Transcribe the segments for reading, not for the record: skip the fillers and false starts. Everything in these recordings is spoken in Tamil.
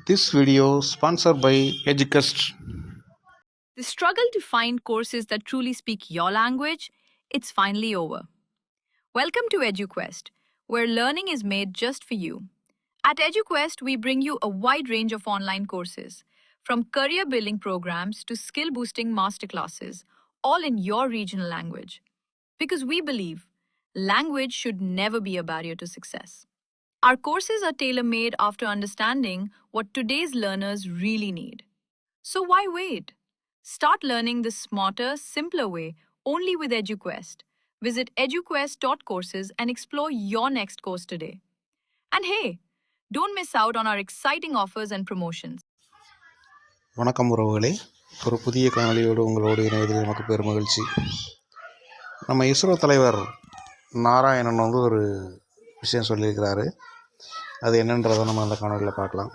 This video sponsored by Educast. The struggle to find courses that truly speak your language, it's finally over. Welcome to EduQuest, where learning is made just for you. At EduQuest, we bring you a wide range of online courses, from career building programs to skill boosting masterclasses, all in your regional language. Because we believe language should never be a barrier to success. Our courses are tailor made after understanding what today's learners really need. So why wait? Start learning the smarter, simpler way only with EduQuest. Visit eduquest.courses and explore your next course today. And hey, don't miss out on our exciting offers and promotions. வணக்கம் உறவுகளே, ஒரு புதிய காணொலியோடு உங்களோடு இணைவதில் நமக்கு பெருமகிழ்ச்சி. நம்ம இஸ்ரோ தலைவர் நாராயணன் ஒரு விஷயம் சொல்லியிருக்கிறாரு. அது என்னன்றதை நம்ம அந்த காணொலியில் பார்க்கலாம்.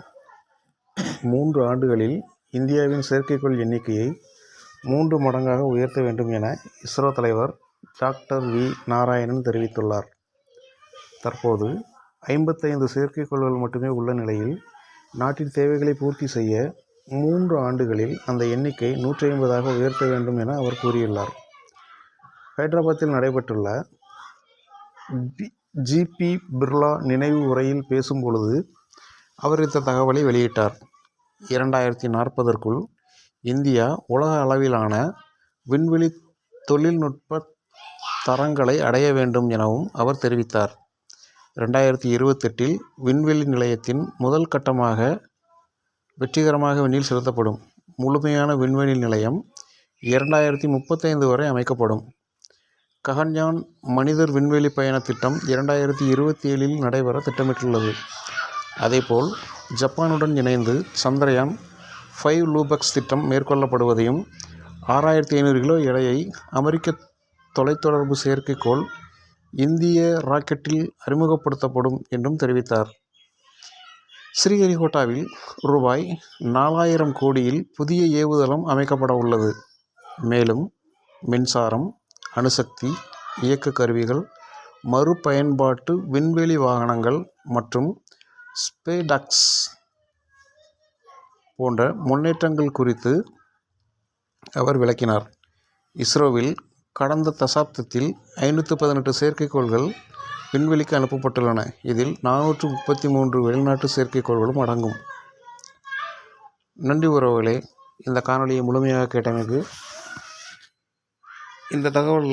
3 ஆண்டுகளில் இந்தியாவின் செயற்கைக்கோள் எண்ணிக்கையை 3 மடங்காக உயர்த்த வேண்டும் என இஸ்ரோ தலைவர் டாக்டர் வி நாராயணன் தெரிவித்துள்ளார். தற்போது 55 செயற்கைக்கோள்கள் மட்டுமே உள்ள நிலையில் நாட்டின் தேவைகளை பூர்த்தி செய்ய 3 ஆண்டுகளில் அந்த எண்ணிக்கை 150ஆக உயர்த்த வேண்டும் என அவர் கூறியுள்ளார். ஹைதராபாத்தில் நடைபெற்றுள்ள ஜிபி பிர்லா நினைவு உரையில் பேசும்பொழுது அவர் இந்த தகவலை வெளியிட்டார். 2040ற்குள் இந்தியா உலக அளவிலான விண்வெளி தொழில்நுட்ப தரங்களை அடைய வேண்டும் எனவும் அவர் தெரிவித்தார். 2028இல் விண்வெளி நிலையத்தின் முதல் கட்டமாக வெற்றிகரமாக விண்ணில் செலுத்தப்படும். முழுமையான விண்வெளி நிலையம் 2035 வரை அமைக்கப்படும். ககன்யான் மனிதர் விண்வெளி பயண திட்டம் 2027இல் நடைபெற திட்டமிட்டுள்ளது. அதேபோல் ஜப்பானுடன் இணைந்து சந்திரயான் 5 லூபக்ஸ் திட்டம் மேற்கொள்ளப்படுவதையும் 6500 கிலோ எடையை அமெரிக்க தொலைத்தொடர்பு செயற்கைக்கோள் இந்திய ராக்கெட்டில் அறிமுகப்படுத்தப்படும் என்றும் தெரிவித்தார். ஸ்ரீஹரிகோட்டாவில் ரூபாய் 4000 கோடியில் புதிய ஏவுதளம் அமைக்கப்பட உள்ளது. மேலும் மின்சாரம், அணுசக்தி, இயக்க கருவிகள், மறுபயன்பாட்டு விண்வெளி வாகனங்கள் மற்றும் ஸ்பேடாக்ஸ் போன்ற முன்னேற்றங்கள் குறித்து அவர் விளக்கினார். இஸ்ரோவில் கடந்த தசாப்தத்தில் 518 செயற்கைக்கோள்கள் விண்வெளிக்கு அனுப்பப்பட்டுள்ளன. இதில் 433 வெளிநாட்டு செயற்கைக்கோள்களும் அடங்கும். நன்றி உறவுகளே, இந்த காணொலியை முழுமையாக கேட்டமைக்கு. இந்த தகவல்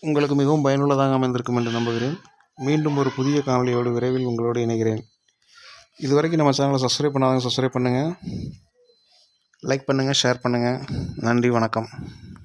உங்களுக்கு மிகவும் பயனுள்ளதாக அமைந்திருக்கும் என்று நம்புகிறேன். மீண்டும் ஒரு புதிய காணொலியோடு விரைவில் உங்களோடு இணைகிறேன். இதுவரைக்கும் நம்ம சேனலை சப்ஸ்கிரைப் பண்ணாதவங்க சப்ஸ்கிரைப் பண்ணுங்கள், லைக் பண்ணுங்கள், ஷேர் பண்ணுங்கள். நன்றி, வணக்கம்.